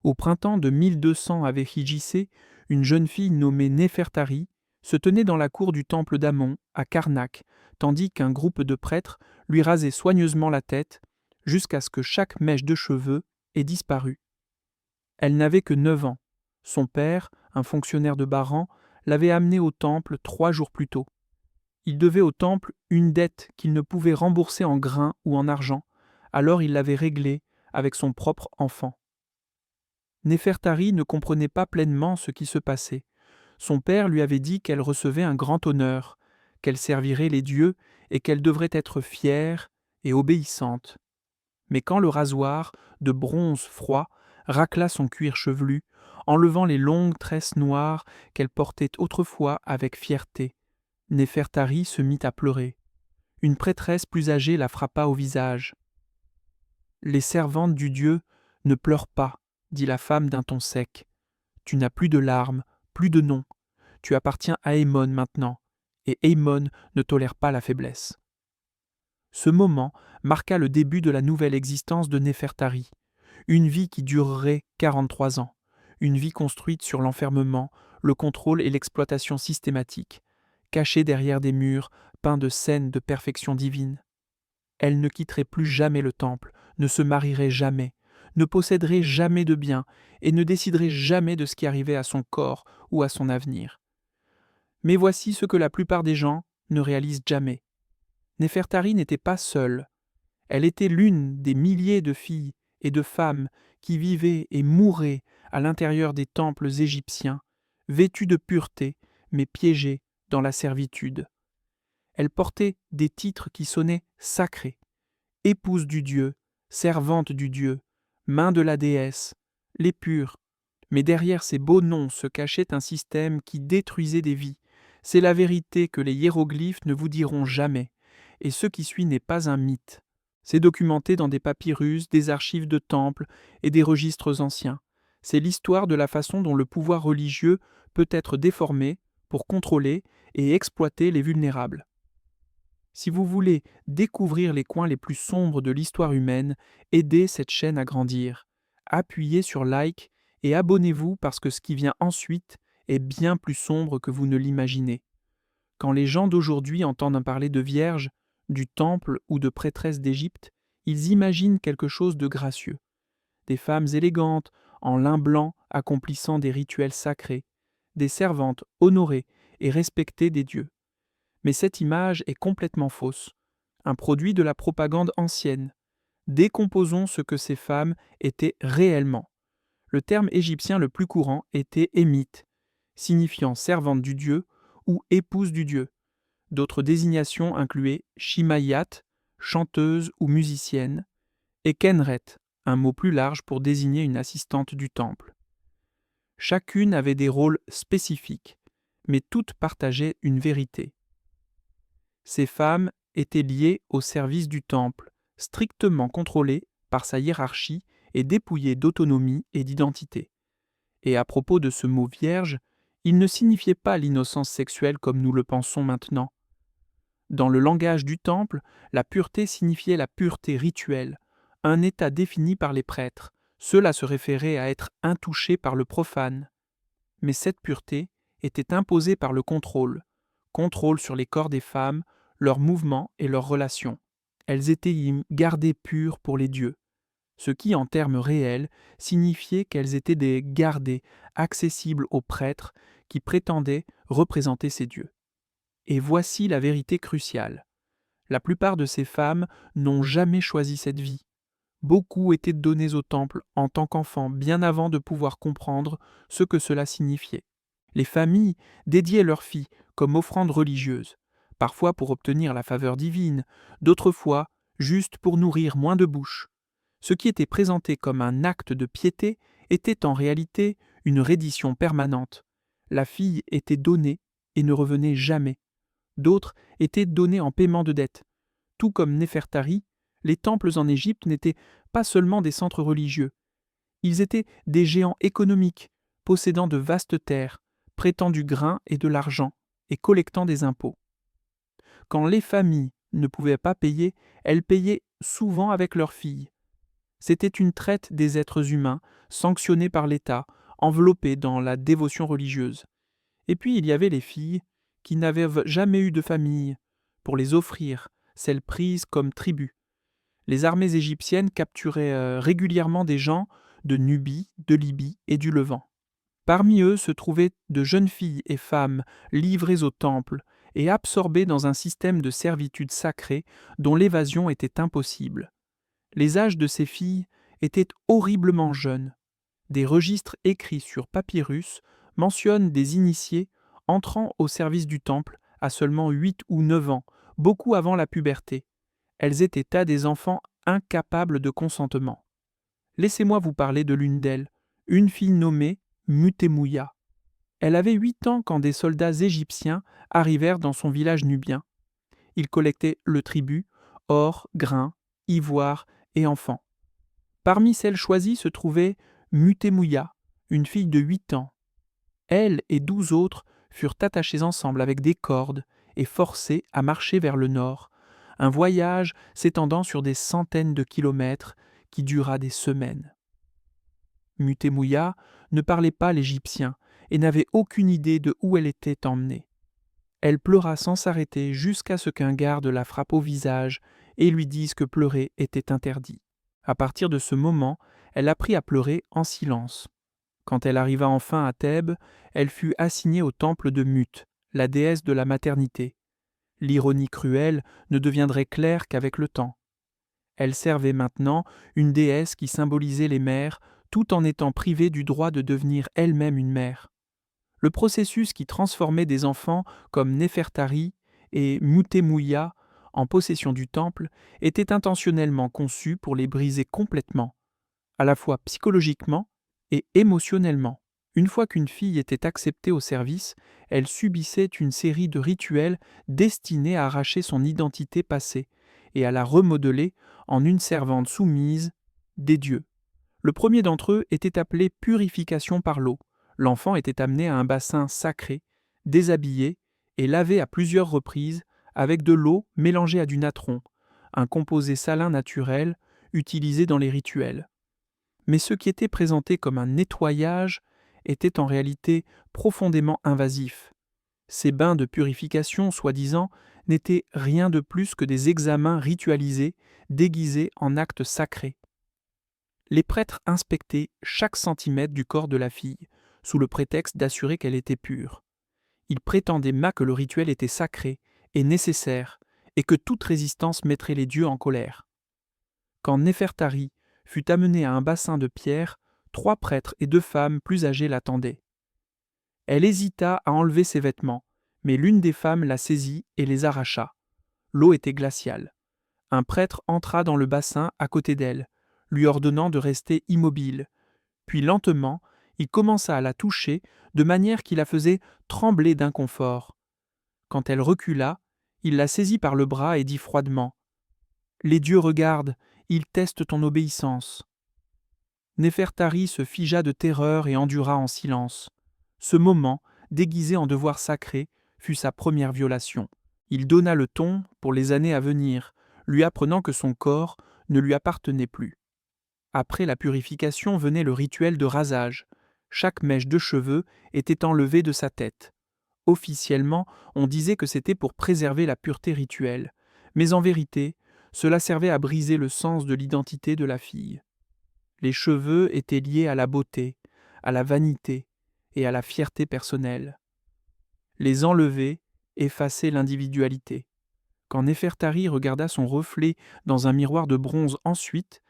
Au printemps de 1200 avec JC, une jeune fille nommée Néfertari se tenait dans la cour du temple d'Amon, à Karnak, tandis qu'un groupe de prêtres lui rasait soigneusement la tête, jusqu'à ce que chaque mèche de cheveux ait disparu. Elle n'avait que 9 ans. Son père, un fonctionnaire de Baran, l'avait amenée au temple 3 jours plus tôt. Il devait au temple une dette qu'il ne pouvait rembourser en grains ou en argent, alors il l'avait réglée avec son propre enfant. Néfertari ne comprenait pas pleinement ce qui se passait. Son père lui avait dit qu'elle recevait un grand honneur, qu'elle servirait les dieux et qu'elle devrait être fière et obéissante. Mais quand le rasoir, de bronze froid, racla son cuir chevelu, enlevant les longues tresses noires qu'elle portait autrefois avec fierté, Néfertari se mit à pleurer. Une prêtresse plus âgée la frappa au visage. « Les servantes du Dieu ne pleurent pas, dit la femme d'un ton sec. Tu n'as plus de larmes, plus de nom. Tu appartiens à Aymon maintenant, et Aymon ne tolère pas la faiblesse. » Ce moment marqua le début de la nouvelle existence de Néfertari, une vie qui durerait 43 ans, une vie construite sur l'enfermement, le contrôle et l'exploitation systématique, cachée derrière des murs peints de scènes de perfection divine. Elle ne quitterait plus jamais le temple, ne se marierait jamais, ne posséderait jamais de biens et ne déciderait jamais de ce qui arrivait à son corps ou à son avenir. Mais voici ce que la plupart des gens ne réalisent jamais. Néfertari n'était pas seule. Elle était l'une des milliers de filles et de femmes qui vivaient et mouraient à l'intérieur des temples égyptiens, vêtues de pureté, mais piégées dans la servitude. Elle portait des titres qui sonnaient sacrés. Épouse du Dieu, servante du Dieu, main de la déesse, les pures. Mais derrière ces beaux noms se cachait un système qui détruisait des vies. C'est la vérité que les hiéroglyphes ne vous diront jamais. Et ce qui suit n'est pas un mythe. C'est documenté dans des papyrus, des archives de temples et des registres anciens. C'est l'histoire de la façon dont le pouvoir religieux peut être déformé pour contrôler et exploiter les vulnérables. Si vous voulez découvrir les coins les plus sombres de l'histoire humaine, aidez cette chaîne à grandir. Appuyez sur like et abonnez-vous parce que ce qui vient ensuite est bien plus sombre que vous ne l'imaginez. Quand les gens d'aujourd'hui entendent parler de vierges, du temple ou de prêtresses d'Égypte, ils imaginent quelque chose de gracieux. Des femmes élégantes, en lin blanc, accomplissant des rituels sacrés, des servantes honorées et respectées des dieux. Mais cette image est complètement fausse, un produit de la propagande ancienne. Décomposons ce que ces femmes étaient réellement. Le terme égyptien le plus courant était émite, signifiant servante du dieu ou épouse du dieu. D'autres désignations incluaient shimayat, chanteuse ou musicienne, et kenret, un mot plus large pour désigner une assistante du temple. Chacune avait des rôles spécifiques, mais toutes partageaient une vérité. Ces femmes étaient liées au service du temple, strictement contrôlées par sa hiérarchie et dépouillées d'autonomie et d'identité. Et à propos de ce mot vierge, il ne signifiait pas l'innocence sexuelle comme nous le pensons maintenant. Dans le langage du temple, la pureté signifiait la pureté rituelle, un état défini par les prêtres. Cela se référait à être intouché par le profane. Mais cette pureté était imposée par le contrôle sur les corps des femmes, leurs mouvements et leurs relations. Elles étaient gardées pures pour les dieux, ce qui, en termes réels, signifiait qu'elles étaient des gardées accessibles aux prêtres qui prétendaient représenter ces dieux. Et voici la vérité cruciale. La plupart de ces femmes n'ont jamais choisi cette vie. Beaucoup étaient données au temple en tant qu'enfants bien avant de pouvoir comprendre ce que cela signifiait. Les familles dédiaient leurs filles comme offrandes religieuses, parfois pour obtenir la faveur divine, d'autres fois juste pour nourrir moins de bouches. Ce qui était présenté comme un acte de piété était en réalité une reddition permanente. La fille était donnée et ne revenait jamais. D'autres étaient donnés en paiement de dettes. Tout comme Néfertari, les temples en Égypte n'étaient pas seulement des centres religieux. Ils étaient des géants économiques, possédant de vastes terres, prêtant du grain et de l'argent, et collectant des impôts. Quand les familles ne pouvaient pas payer, elles payaient souvent avec leurs filles. C'était une traite des êtres humains, sanctionnée par l'État, enveloppée dans la dévotion religieuse. Et puis il y avait les filles qui n'avaient jamais eu de famille, pour les offrir, celles prises comme tribut. Les armées égyptiennes capturaient régulièrement des gens de Nubie, de Libye et du Levant. Parmi eux se trouvaient de jeunes filles et femmes livrées au temple et absorbées dans un système de servitude sacrée dont l'évasion était impossible. Les âges de ces filles étaient horriblement jeunes. Des registres écrits sur papyrus mentionnent des initiés entrant au service du temple à seulement 8 ou 9 ans, beaucoup avant la puberté. Elles étaient à des enfants incapables de consentement. Laissez-moi vous parler de l'une d'elles, une fille nommée Mutemouya. Elle avait 8 ans quand des soldats égyptiens arrivèrent dans son village nubien. Ils collectaient le tribut, or, grains, ivoire et enfants. Parmi celles choisies se trouvait Mutemouya, une fille de 8 ans. Elle et 12 autres furent attachées ensemble avec des cordes et forcées à marcher vers le nord, un voyage s'étendant sur des centaines de kilomètres qui dura des semaines. Mutemouya ne parlait pas l'égyptien et n'avait aucune idée de où elle était emmenée. Elle pleura sans s'arrêter jusqu'à ce qu'un garde la frappe au visage et lui dise que pleurer était interdit. À partir de ce moment, elle apprit à pleurer en silence. Quand elle arriva enfin à Thèbes, elle fut assignée au temple de Mut, la déesse de la maternité. L'ironie cruelle ne deviendrait claire qu'avec le temps. Elle servait maintenant une déesse qui symbolisait les mères tout en étant privée du droit de devenir elle-même une mère. Le processus qui transformait des enfants comme Néfertari et Mutemouya en possession du temple était intentionnellement conçu pour les briser complètement, à la fois psychologiquement et émotionnellement. Une fois qu'une fille était acceptée au service, elle subissait une série de rituels destinés à arracher son identité passée et à la remodeler en une servante soumise des dieux. Le premier d'entre eux était appelé purification par l'eau. L'enfant était amené à un bassin sacré, déshabillé et lavé à plusieurs reprises avec de l'eau mélangée à du natron, un composé salin naturel utilisé dans les rituels. Mais ce qui était présenté comme un nettoyage était en réalité profondément invasif. Ces bains de purification, soi-disant, n'étaient rien de plus que des examens ritualisés déguisés en actes sacrés. Les prêtres inspectaient chaque centimètre du corps de la fille, sous le prétexte d'assurer qu'elle était pure. Ils prétendaient que le rituel était sacré et nécessaire, et que toute résistance mettrait les dieux en colère. Quand Néfertari fut amenée à un bassin de pierre, 3 prêtres et 2 femmes plus âgées l'attendaient. Elle hésita à enlever ses vêtements, mais l'une des femmes la saisit et les arracha. L'eau était glaciale. Un prêtre entra dans le bassin à côté d'elle, lui ordonnant de rester immobile. Puis lentement, il commença à la toucher de manière qui la faisait trembler d'inconfort. Quand elle recula, il la saisit par le bras et dit froidement « Les dieux regardent, ils testent ton obéissance. » Néfertari se figea de terreur et endura en silence. Ce moment, déguisé en devoir sacré, fut sa première violation. Il donna le ton pour les années à venir, lui apprenant que son corps ne lui appartenait plus. Après la purification venait le rituel de rasage. Chaque mèche de cheveux était enlevée de sa tête. Officiellement, on disait que c'était pour préserver la pureté rituelle, mais en vérité, cela servait à briser le sens de l'identité de la fille. Les cheveux étaient liés à la beauté, à la vanité et à la fierté personnelle. Les enlever effaçait l'individualité. Quand Néfertari regarda son reflet dans un miroir de bronze ensuite,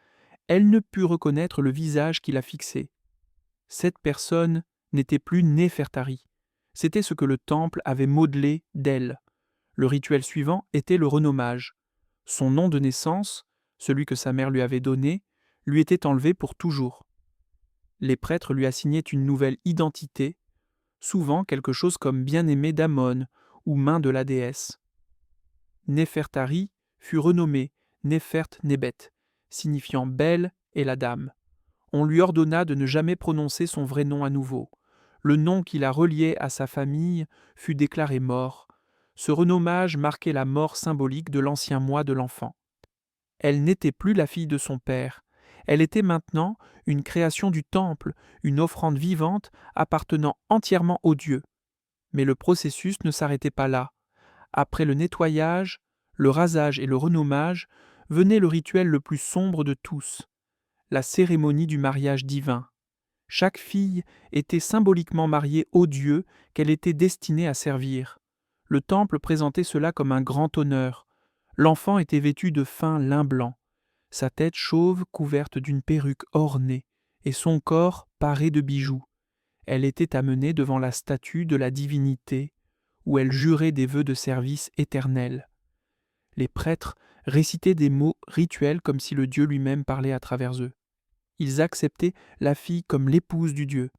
elle ne put reconnaître le visage qui la fixait. Cette personne n'était plus Néfertari. C'était ce que le temple avait modelé d'elle. Le rituel suivant était le renommage. Son nom de naissance, celui que sa mère lui avait donné, lui était enlevé pour toujours. Les prêtres lui assignaient une nouvelle identité, souvent quelque chose comme bien-aimé d'Amon ou main de la déesse. Néfertari fut renommée Néfert-Nébet, signifiant belle et la dame. On lui ordonna de ne jamais prononcer son vrai nom à nouveau. Le nom qui la reliait à sa famille fut déclaré mort. Ce renommage marquait la mort symbolique de l'ancien moi de l'enfant. Elle n'était plus la fille de son père, Elle était maintenant une création du temple, une offrande vivante appartenant entièrement au Dieu. Mais le processus ne s'arrêtait pas là. Après le nettoyage, le rasage et le renommage, venait le rituel le plus sombre de tous, la cérémonie du mariage divin. Chaque fille était symboliquement mariée au Dieu qu'elle était destinée à servir. Le temple présentait cela comme un grand honneur. L'enfant était vêtu de fin lin blanc, sa tête chauve couverte d'une perruque ornée, et son corps paré de bijoux. Elle était amenée devant la statue de la divinité, où elle jurait des vœux de service éternel. Les prêtres récitaient des mots rituels comme si le Dieu lui-même parlait à travers eux. Ils acceptaient la fille comme l'épouse du Dieu.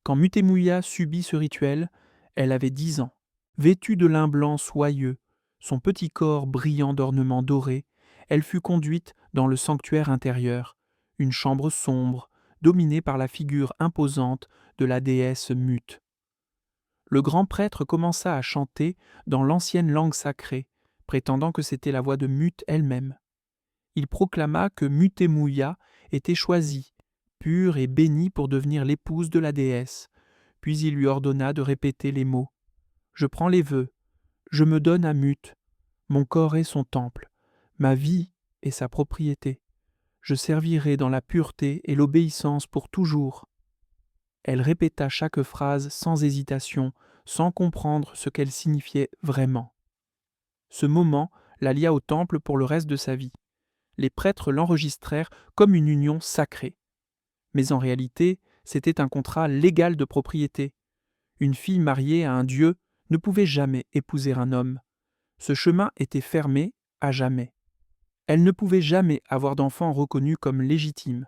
Quand Mutemuya subit ce rituel, elle avait 10 ans. Vêtue de lin blanc soyeux, son petit corps brillant d'ornements dorés, elle fut conduite dans le sanctuaire intérieur, une chambre sombre, dominée par la figure imposante de la déesse Mut. Le grand prêtre commença à chanter dans l'ancienne langue sacrée, prétendant que c'était la voix de Mut elle-même. Il proclama que Mutemuya était choisie, pure et bénie pour devenir l'épouse de la déesse, puis il lui ordonna de répéter les mots. « Je prends les vœux, je me donne à Mut, mon corps est son temple, ma vie est sa propriété. Je servirai dans la pureté et l'obéissance pour toujours. » Elle répéta chaque phrase sans hésitation, sans comprendre ce qu'elle signifiait vraiment. Ce moment la lia au temple pour le reste de sa vie. Les prêtres l'enregistrèrent comme une union sacrée. Mais en réalité, c'était un contrat légal de propriété. Une fille mariée à un dieu ne pouvait jamais épouser un homme. Ce chemin était fermé à jamais. Elle ne pouvait jamais avoir d'enfant reconnu comme légitime.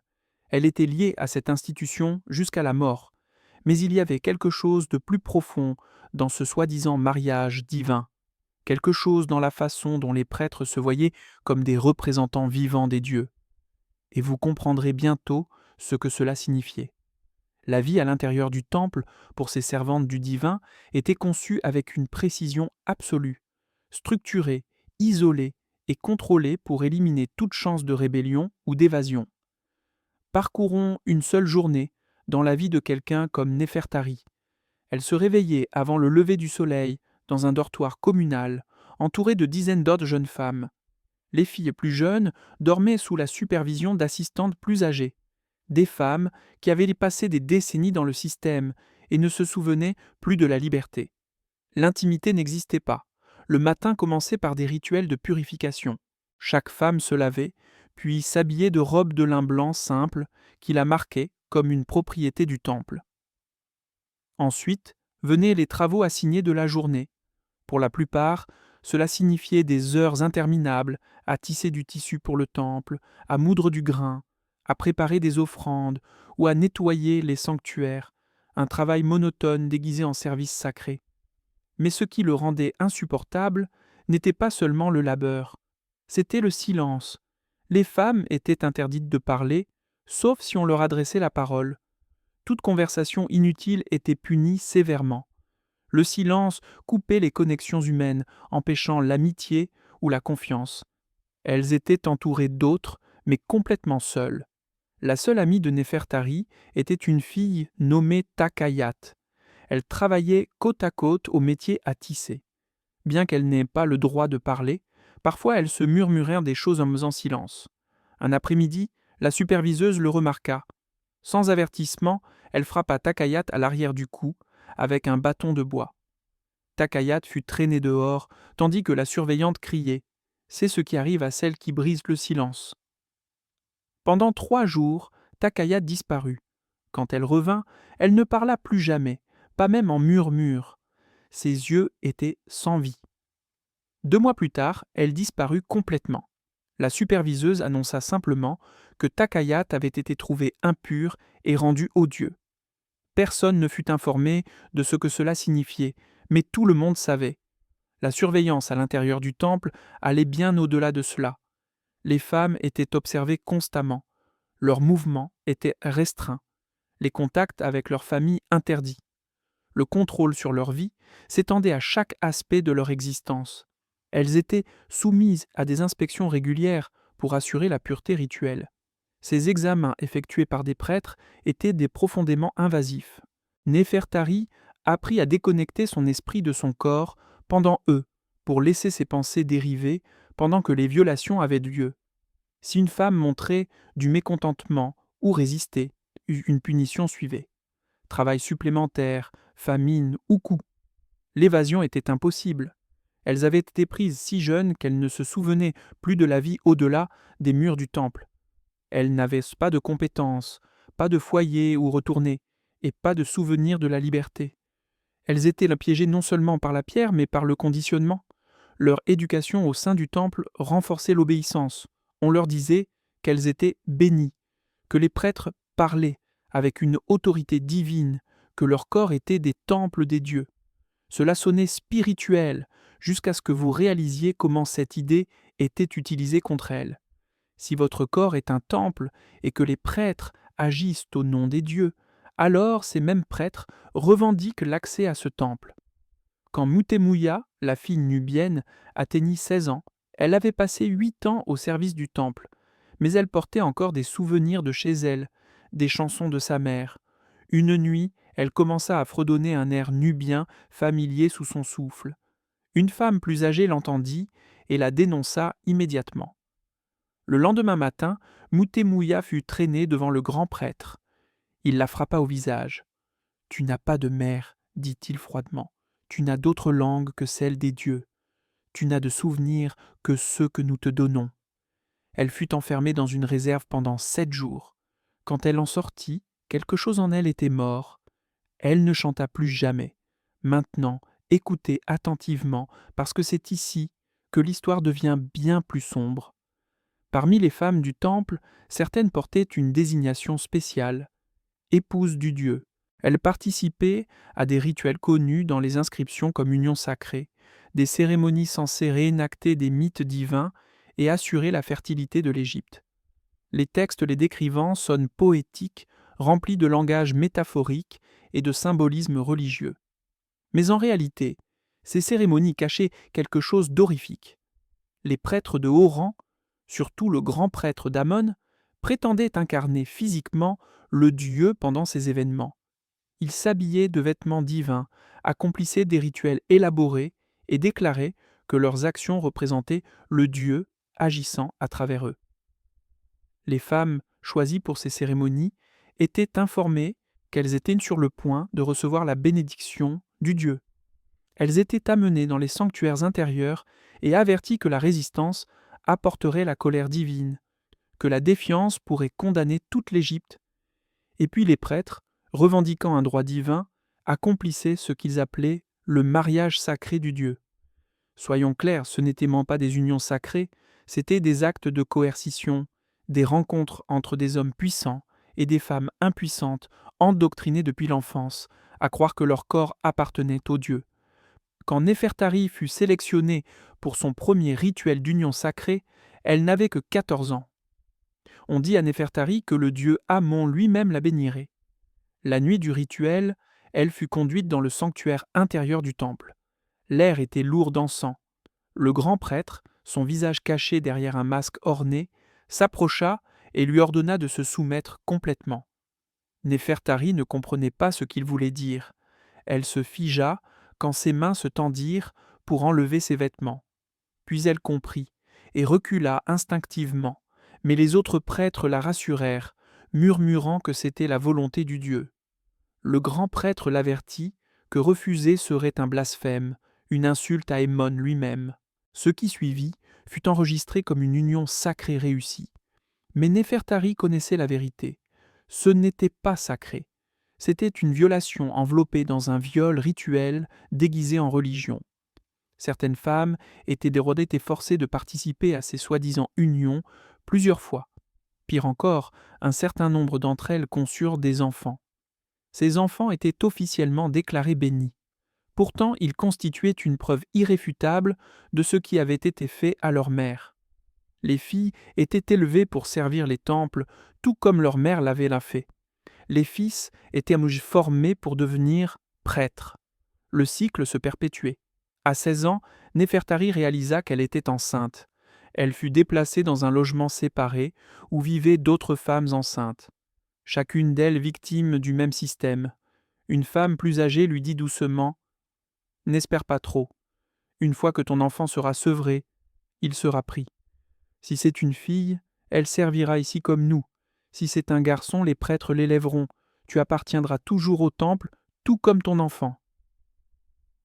Elle était liée à cette institution jusqu'à la mort. Mais il y avait quelque chose de plus profond dans ce soi-disant mariage divin, quelque chose dans la façon dont les prêtres se voyaient comme des représentants vivants des dieux. Et vous comprendrez bientôt ce que cela signifiait. La vie à l'intérieur du temple, pour ces servantes du divin, était conçue avec une précision absolue, structurée, isolée et contrôlée pour éliminer toute chance de rébellion ou d'évasion. Parcourons une seule journée dans la vie de quelqu'un comme Néfertari. Elle se réveillait avant le lever du soleil dans un dortoir communal, entourée de dizaines d'autres jeunes femmes. Les filles plus jeunes dormaient sous la supervision d'assistantes plus âgées, des femmes qui avaient passé des décennies dans le système et ne se souvenaient plus de la liberté. L'intimité n'existait pas. Le matin commençait par des rituels de purification. Chaque femme se lavait, puis s'habillait de robes de lin blanc simples qui la marquaient comme une propriété du temple. Ensuite venaient les travaux assignés de la journée. Pour la plupart, cela signifiait des heures interminables à tisser du tissu pour le temple, à moudre du grain, à préparer des offrandes ou à nettoyer les sanctuaires, un travail monotone déguisé en service sacré. Mais ce qui le rendait insupportable n'était pas seulement le labeur, c'était le silence. Les femmes étaient interdites de parler, sauf si on leur adressait la parole. Toute conversation inutile était punie sévèrement. Le silence coupait les connexions humaines, empêchant l'amitié ou la confiance. Elles étaient entourées d'autres, mais complètement seules. La seule amie de Néfertari était une fille nommée Takayat. Elle travaillait côte à côte au métier à tisser. Bien qu'elle n'ait pas le droit de parler, parfois elles se murmurèrent des choses en faisant silence. Un après-midi, la superviseuse le remarqua. Sans avertissement, elle frappa Takayat à l'arrière du cou avec un bâton de bois. Takayat fut traînée dehors, tandis que la surveillante criait. C'est ce qui arrive à celle qui brise le silence. Pendant 3 jours, Takayat disparut. Quand elle revint, elle ne parla plus jamais, pas même en murmure. Ses yeux étaient sans vie. 2 mois plus tard, elle disparut complètement. La superviseuse annonça simplement que Takayat avait été trouvée impure et rendue odieux. Personne ne fut informé de ce que cela signifiait, mais tout le monde savait. La surveillance à l'intérieur du temple allait bien au-delà de cela. Les femmes étaient observées constamment. Leurs mouvements étaient restreints. Les contacts avec leur famille interdits. Le contrôle sur leur vie s'étendait à chaque aspect de leur existence. Elles étaient soumises à des inspections régulières pour assurer la pureté rituelle. Ces examens effectués par des prêtres étaient profondément invasifs. Néfertari apprit à déconnecter son esprit de son corps pendant eux, pour laisser ses pensées dériver pendant que les violations avaient lieu. Si une femme montrait du mécontentement ou résistait, une punition suivait. Travail supplémentaire, famine ou coup. L'évasion était impossible. Elles avaient été prises si jeunes qu'elles ne se souvenaient plus de la vie au-delà des murs du temple. Elles n'avaient pas de compétences, pas de foyer où retourner, et pas de souvenir de la liberté. Elles étaient piégées non seulement par la pierre, mais par le conditionnement. Leur éducation au sein du temple renforçait l'obéissance. On leur disait qu'elles étaient bénies, que les prêtres parlaient avec une autorité divine, que leur corps était des temples des dieux. Cela sonnait spirituel, jusqu'à ce que vous réalisiez comment cette idée était utilisée contre elles. Si votre corps est un temple et que les prêtres agissent au nom des dieux, alors ces mêmes prêtres revendiquent l'accès à ce temple. Quand Mutemouya, la fille nubienne, atteignit 16 ans, elle avait passé 8 ans au service du temple, mais elle portait encore des souvenirs de chez elle, des chansons de sa mère. Une nuit, elle commença à fredonner un air nubien familier sous son souffle. Une femme plus âgée l'entendit et la dénonça immédiatement. Le lendemain matin, Mutemouya fut traînée devant le grand prêtre. Il la frappa au visage. « Tu n'as pas de mère, dit-il froidement. Tu n'as d'autre langue que celle des dieux. Tu n'as de souvenirs que ceux que nous te donnons. » Elle fut enfermée dans une réserve pendant 7 jours. Quand elle en sortit, quelque chose en elle était mort. Elle ne chanta plus jamais. Maintenant, écoutez attentivement, parce que c'est ici que l'histoire devient bien plus sombre. Parmi les femmes du temple, certaines portaient une désignation spéciale, épouse du dieu. Elles participaient à des rituels connus dans les inscriptions comme union sacrée, des cérémonies censées réénacter des mythes divins et assurer la fertilité de l'Égypte. Les textes les décrivant sonnent poétiques, remplis de langage métaphorique et de symbolisme religieux. Mais en réalité, ces cérémonies cachaient quelque chose d'horrifique. Les prêtres de haut rang, surtout le grand prêtre d'Amon, prétendaient incarner physiquement le dieu pendant ces événements. Ils s'habillaient de vêtements divins, accomplissaient des rituels élaborés et déclaraient que leurs actions représentaient le dieu agissant à travers eux. Les femmes choisies pour ces cérémonies étaient informées qu'elles étaient sur le point de recevoir la bénédiction du dieu. Elles étaient amenées dans les sanctuaires intérieurs et averties que la résistance apporterait la colère divine, que la défiance pourrait condamner toute l'Égypte. Et puis les prêtres, revendiquant un droit divin, accomplissaient ce qu'ils appelaient le mariage sacré du Dieu. Soyons clairs, ce n'étaient pas des unions sacrées, c'étaient des actes de coercition, des rencontres entre des hommes puissants et des femmes impuissantes, endoctrinées depuis l'enfance, à croire que leur corps appartenait au Dieu. Quand Néfertari fut sélectionnée pour son premier rituel d'union sacrée, elle n'avait que 14 ans. On dit à Néfertari que le dieu Amon lui-même la bénirait. La nuit du rituel, elle fut conduite dans le sanctuaire intérieur du temple. L'air était lourd d'encens. Le grand prêtre, son visage caché derrière un masque orné, s'approcha et lui ordonna de se soumettre complètement. Néfertari ne comprenait pas ce qu'il voulait dire. Elle se figea quand ses mains se tendirent pour enlever ses vêtements. Puis elle comprit et recula instinctivement, mais les autres prêtres la rassurèrent, murmurant que c'était la volonté du Dieu. Le grand prêtre l'avertit que refuser serait un blasphème, une insulte à Ammon lui-même. Ce qui suivit fut enregistré comme une union sacrée réussie. Mais Néfertari connaissait la vérité. Ce n'était pas sacré. C'était une violation enveloppée dans un viol rituel déguisé en religion. Certaines femmes étaient forcées de participer à ces soi-disant unions plusieurs fois. Pire encore, un certain nombre d'entre elles conçurent des enfants. Ces enfants étaient officiellement déclarés bénis. Pourtant, ils constituaient une preuve irréfutable de ce qui avait été fait à leur mère. Les filles étaient élevées pour servir les temples, tout comme leur mère l'avait fait. Les fils étaient formés pour devenir prêtres. Le cycle se perpétuait. À 16 ans, Néfertari réalisa qu'elle était enceinte. Elle fut déplacée dans un logement séparé où vivaient d'autres femmes enceintes, chacune d'elles victime du même système. Une femme plus âgée lui dit doucement « N'espère pas trop. Une fois que ton enfant sera sevré, il sera pris. Si c'est une fille, elle servira ici comme nous. Si c'est un garçon, les prêtres l'élèveront. Tu appartiendras toujours au temple, tout comme ton enfant. »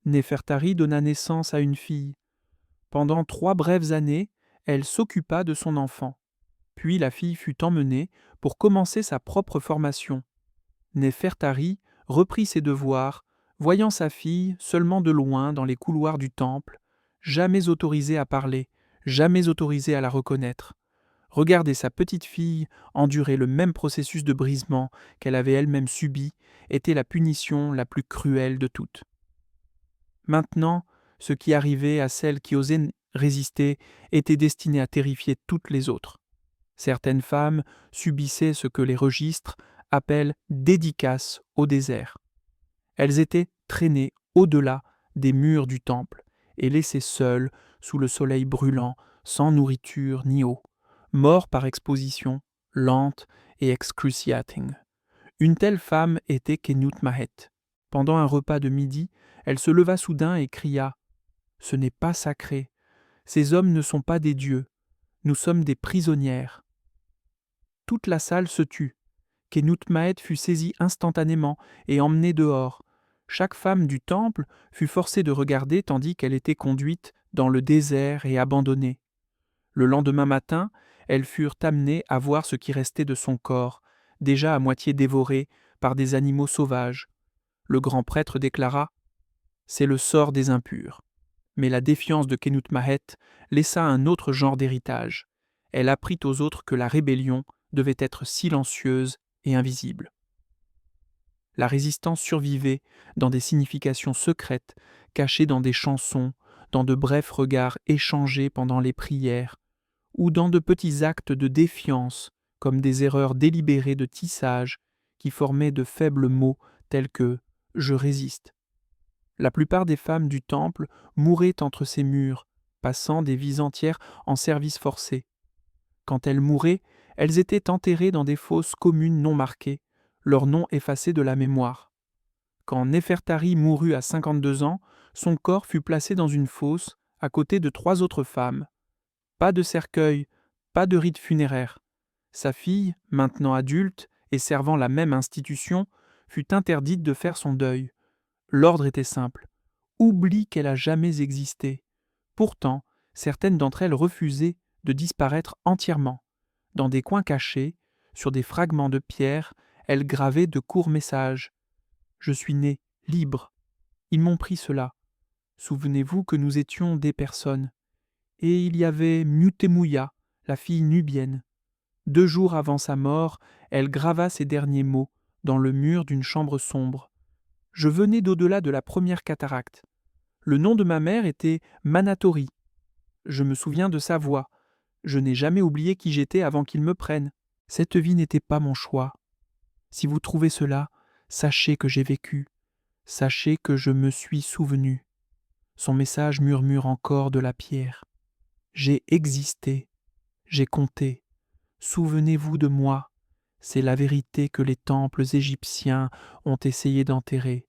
Néfertari donna naissance à une fille. Pendant 3 brèves années, elle s'occupa de son enfant. Puis la fille fut emmenée pour commencer sa propre formation. Néfertari reprit ses devoirs, voyant sa fille seulement de loin dans les couloirs du temple, jamais autorisée à parler, jamais autorisée à la reconnaître. Regarder sa petite fille endurer le même processus de brisement qu'elle avait elle-même subi était la punition la plus cruelle de toutes. Maintenant, ce qui arrivait à celle qui osait résister était destiné à terrifier toutes les autres. Certaines femmes subissaient ce que les registres appellent dédicace au désert. Elles étaient traînées au-delà des murs du temple et laissées seules sous le soleil brûlant, sans nourriture ni eau, morts par exposition, lente et excruciating. Une telle femme était Kenut Mahet. Pendant un repas de midi, elle se leva soudain et cria « Ce n'est pas sacré. Ces hommes ne sont pas des dieux. Nous sommes des prisonnières. » Toute la salle se tut. Kenut Mahet fut saisie instantanément et emmenée dehors. Chaque femme du temple fut forcée de regarder tandis qu'elle était conduite dans le désert et abandonnée. Le lendemain matin, elles furent amenées à voir ce qui restait de son corps, déjà à moitié dévoré par des animaux sauvages. Le grand prêtre déclara « C'est le sort des impurs ». Mais la défiance de Kenut Mahet laissa un autre genre d'héritage. Elle apprit aux autres que la rébellion devait être silencieuse et invisible. La résistance survivait dans des significations secrètes, cachées dans des chansons, dans de brefs regards échangés pendant les prières, ou dans de petits actes de défiance, comme des erreurs délibérées de tissage qui formaient de faibles mots tels que « je résiste ». La plupart des femmes du temple mouraient entre ces murs, passant des vies entières en service forcé. Quand elles mouraient, elles étaient enterrées dans des fosses communes non marquées, leur nom effacé de la mémoire. Quand Néfertari mourut à 52 ans, son corps fut placé dans une fosse à côté de 3 autres femmes. Pas de cercueil, pas de rite funéraire. Sa fille, maintenant adulte et servant la même institution, fut interdite de faire son deuil. L'ordre était simple. Oublie qu'elle a jamais existé. Pourtant, certaines d'entre elles refusaient de disparaître entièrement. Dans des coins cachés, sur des fragments de pierre, elles gravaient de courts messages. « Je suis née libre. Ils m'ont pris cela. Souvenez-vous que nous étions des personnes. » Et il y avait Mutemouya, la fille nubienne. 2 jours avant sa mort, elle grava ces derniers mots dans le mur d'une chambre sombre. « Je venais d'au-delà de la première cataracte. Le nom de ma mère était Manatori. Je me souviens de sa voix. Je n'ai jamais oublié qui j'étais avant qu'ils me prennent. Cette vie n'était pas mon choix. Si vous trouvez cela, sachez que j'ai vécu. Sachez que je me suis souvenu. » Son message murmure encore de la pierre. « J'ai existé. J'ai compté. Souvenez-vous de moi. C'est la vérité que les temples égyptiens ont essayé d'enterrer.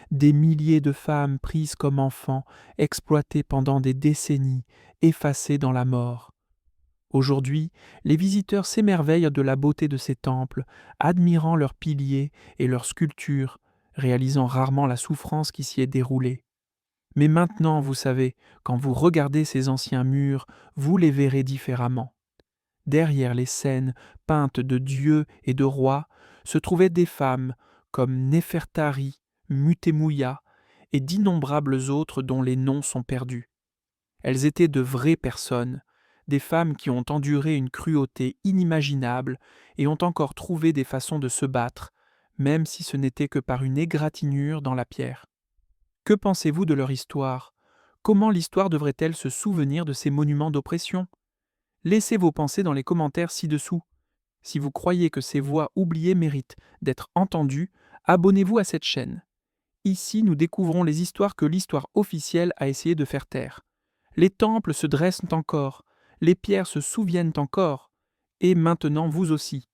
Des milliers de femmes prises comme enfants, exploitées pendant des décennies, effacées dans la mort. Aujourd'hui, les visiteurs s'émerveillent de la beauté de ces temples, admirant leurs piliers et leurs sculptures, réalisant rarement la souffrance qui s'y est déroulée. Mais maintenant, vous savez, quand vous regardez ces anciens murs, vous les verrez différemment. Derrière les scènes peintes de dieux et de rois se trouvaient des femmes comme Néfertari, Mutemouya et d'innombrables autres dont les noms sont perdus. Elles étaient de vraies personnes, des femmes qui ont enduré une cruauté inimaginable et ont encore trouvé des façons de se battre, même si ce n'était que par une égratignure dans la pierre. Que pensez-vous de leur histoire ? Comment l'histoire devrait-elle se souvenir de ces monuments d'oppression ? Laissez vos pensées dans les commentaires ci-dessous. Si vous croyez que ces voix oubliées méritent d'être entendues, abonnez-vous à cette chaîne. Ici, nous découvrons les histoires que l'histoire officielle a essayé de faire taire. Les temples se dressent encore. les pierres se souviennent encore, et maintenant vous aussi.